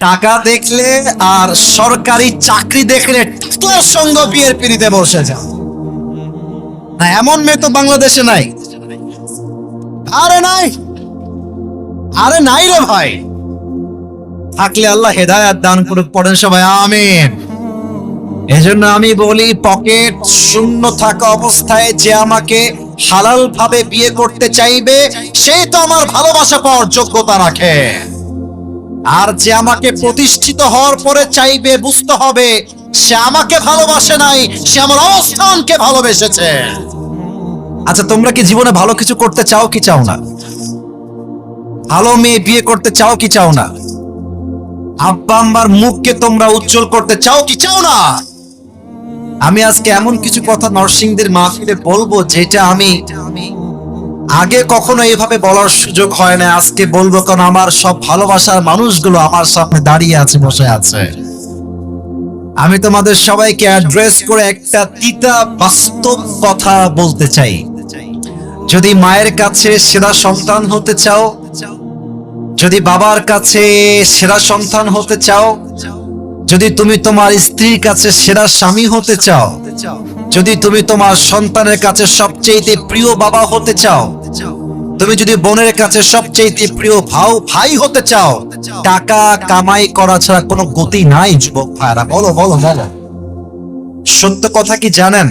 টাকা দেখলে আর সরকারি চাকরি দেখলে টাকার সঙ্গে বিয়ের পিড়িতে বসে যাও না, এমন মেয়ে তো বাংলাদেশে নাই। আরে নাই, আরে নাই রে ভাই। থাকলে আল্লাহ হেদায়াত দান করুক, পড়েন সবাই আমিন। এজন্য আমি বলি, পকেট শূন্য থাকা অবস্থায় যে আমাকে হালাল ভাবে বিয়ে করতে চাইবে সে তো আমার ভালোবাসা পাওয়ার যোগ্যতা রাখে। আর যে আমাকে প্রতিষ্ঠিত হওয়ার পরে চাইবে, বুঝতে হবে সে আমাকে ভালোবাসে নাই, সে আমার অবস্থানকে ভালোবেসেছে। আচ্ছা, তোমরা কি জীবনে ভালো কিছু করতে চাও কি চাও না? ভালো মেয়ে বিয়ে করতে চাও কি চাও না? আব্বা আম্মার মুখকে তোমরা উজ্জ্বল করতে চাও কি চাও না? আমি আজকে এমন কিছু কথা নরসিংদীর মাহফিলে বলবো যেটা আমি আগে কখনো এইভাবে বলার সুযোগ হয় না। আজকে বলবো কারণ আমার সব ভালোবাসার মানুষগুলো আমার সামনে দাঁড়িয়ে আছে, বসে আছে। আমি তোমাদের সবাইকে অ্যাড্রেস করে একটা তিতা বাস্তব কথা বলতে চাই। যদি মায়ের কাছে সেরা সন্তান হতে চাও, যদি বাবার কাছে সেরা সন্তান হতে চাও, যদি তুমি তোমার স্ত্রীর কাছে সেরা স্বামী হতে চাও, যদি তুমি তোমার সন্তানের কাছে সবচেয়ে প্রিয় বাবা হতে চাও, তুমি যদি বোনের কাছে সবচেয়ে প্রিয় ভাই হতে চাও, টাকা কামাই করা ছাড়া কোনো গতি নাই যুবক ভাইরা। বলো বলো বলো, সত্য কথা কি জানেন?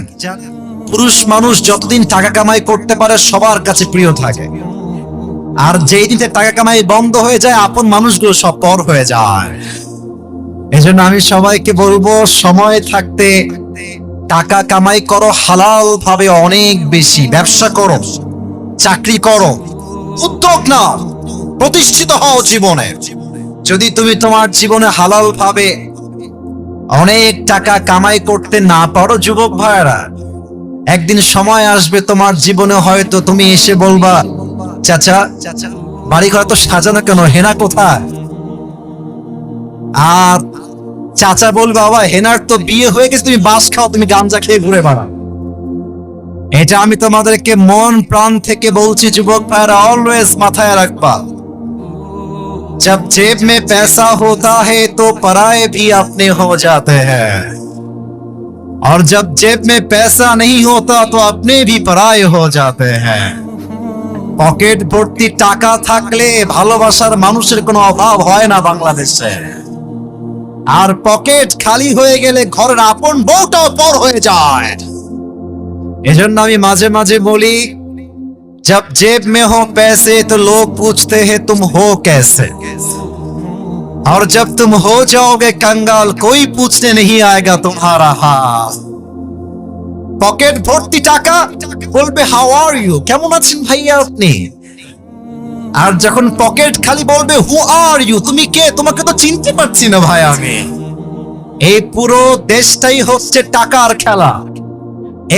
পুরুষ মানুষ যতদিন টাকা কামাই করতে পারে সবার কাছে প্রিয় থাকে, আর যেই দিন টাকা কামাই বন্ধ হয়ে যায় আপন মানুষগুলো সব পর হয়ে যায়। এজন্য আমি সবাইকে বলবো, সময় থাকতে টাকা কামাই করো হালাল ভাবে, অনেক বেশি ব্যবসা করো, চাকরি করো, উদ্যোগ নাও, প্রতিষ্ঠিত হও জীবনে। যদি তুমি তোমার জীবনে হালাল ভাবে অনেক টাকা কামাই করতে না পারো যুবক ভাইয়েরা, একদিন সময় আসবে তোমার জীবনে হয়তো তুমি এসে বলবা, চাচা বাড়ি ঘর তো সাজানো কেন, হেনা কোথায়? আর চাচা বলবে, বাবা হেনার তো বিয়ে হয়ে গেছে, তুমি বাস খাও, তুমি গাঞ্জা খেয়ে ঘুরে বেড়াও। এটা আমি তোমাদেরকে মন প্রাণ থেকে বলছি যুবক ভাইরা, অলওয়েজ মাথায় রাখবা, जब जेब में पैसा होता है तो पराये भी अपने हो जाते हैं, और जब जेब में पैसा नहीं होता तो अपने भी पराये हो जाते हैं। পকেট ভর্তি টাকা থাকলে ভালোবাসার মানুষের কোনো অভাব হয় না বাংলাদেশে, আর পকেট খালি হয়ে গেলে ঘরের আপন বউটাও পর হয়ে যায়। এজন্য আমি মাঝে মাঝে বলি, जब जेब में हो पैसे तो लोग पूछते हैं तुम हो कैसे, और जब तुम हो जाओगे कंगाल कोई पूछने नहीं आएगा तुम्हारा हाल। পকেট ভর্তি টাকা, বলবে হাউ আর ইউ, কেমন আছেন ভাইয়া আপনি? আর যখন পকেট খালি বলবে হু আর ইউ, তুমি কে, তোমাকে তো চিনতে পারছি না ভাই আমি। এই পুরো দেশটাই হচ্ছে টাকার খেলা।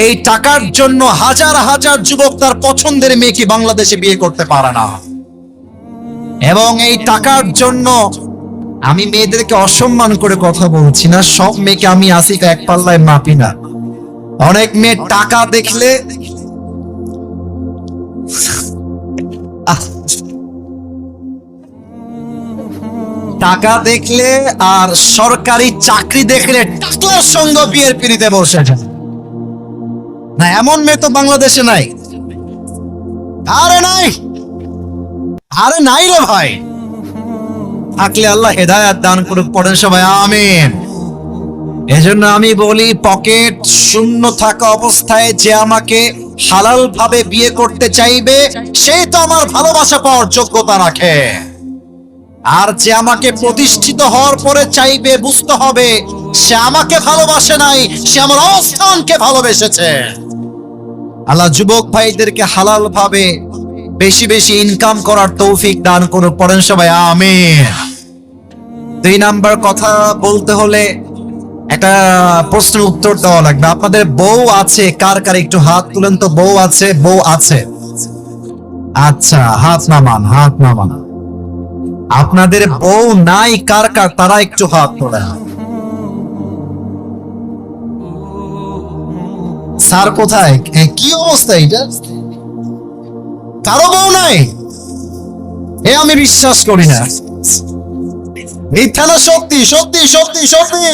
এই টাকার জন্য হাজার হাজার যুবক তার পছন্দের মেয়েকে বাংলাদেশে বিয়ে করতে পারে না, এবং এই টাকার জন্য আমি মেয়েদেরকে অসম্মান করে কথা বলছি না, সব মেয়েকে আমি আসিফ এক পাল্লায় মাপি না। অনেক মেয়ে টাকা দেখলে টাকা দেখলে আর সরকারি চাকরি দেখলে টাকার সঙ্গে বিয়ের পিড়িতে বসে যায় না, এমন মেয়ে তো বাংলাদেশে নাই। আরে নাই, আরে নাই রে ভাই। থাকলে আল্লাহ হেদায়াত দান করুক, পড়েন সবাই আমিন। এজন্য আমি বলি, পকেট শূন্য থাকা অবস্থায় যে আমাকে হালাল ভাবে বিয়ে করতে চাইবে সে তো আমার ভালোবাসা পাওয়ার যোগ্যতা রাখে, আর যে আমাকে প্রতিষ্ঠিত হওয়ার পরে চাইবে, বুঝতে হবে সে আমাকে ভালোবাসে নাই, সে আমার অবস্থানকে ভালোবেসেছে। আল্লাহ যুবক ভাইদেরকে হালাল ভাবে বেশি বেশি ইনকাম করার তৌফিক দান করুন, পড়েন সবাই আমিন। 2 নাম্বার কথা বলতে হলে একটা প্রশ্নের উত্তর দেওয়া লাগবে। আপনাদের বউ আছে কার কার, একটু হাত তুলেন তো। বউ আছে, বউ আছে? আচ্ছা, হাত নামান, হাত নামান। আপনাদের বউ নাই কার কার, তারা একটু হাত তোলেন। স্যার কোথায়, কি অবস্থা এটা? কারো বউ নাই? আমি বিশ্বাস করি না। মিথ্যা না সত্যি? সত্যি সত্যি সত্যি।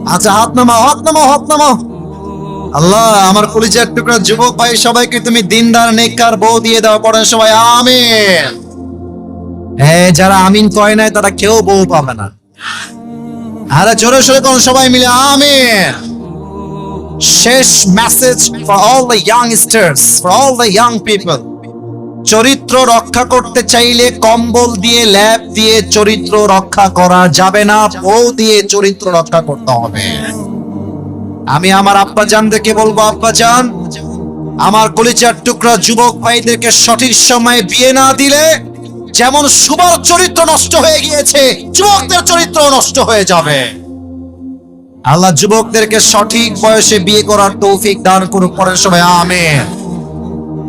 আচ্ছা, হাত নামাও, হাত নামাও, হাত নামাও। আল্লাহ, আমার কলিজার টুকরা যুবক ভাই সবাইকে তুমি দিনদার নেককার বউ দিয়ে দাও। পড়েন সবাই আমিন। হ্যাঁ, যারা আমিন কয় নাই তারা কেউ বউ পাবে না। আরে জোরে সোরে কোন সবাই মিলে আমিন। শেষ message for all the youngsters, for all the young people. চরিত্র রক্ষা করতে চাইলে কম্বল দিয়ে ল্যাপ দিয়ে চরিত্র রক্ষা করা যাবে না, বউ দিয়ে চরিত্র রক্ষা করতে হবে। আমি আমার আব্বা জানদেরকে বলবো, আব্বা জান, আমার কলিজার টুকরা যুবক ভাইদেরকে সঠিক সময়ে বিয়ে না দিলে যেমন সুবার চরিত্র নষ্ট হয়ে গিয়েছে, যুবকদের চরিত্র নষ্ট হয়ে যাবে। আল্লাহ যুবকদেরকে সঠিক বয়সে বিয়ে করার তৌফিক দান করুক। পরের সবাই আমিন।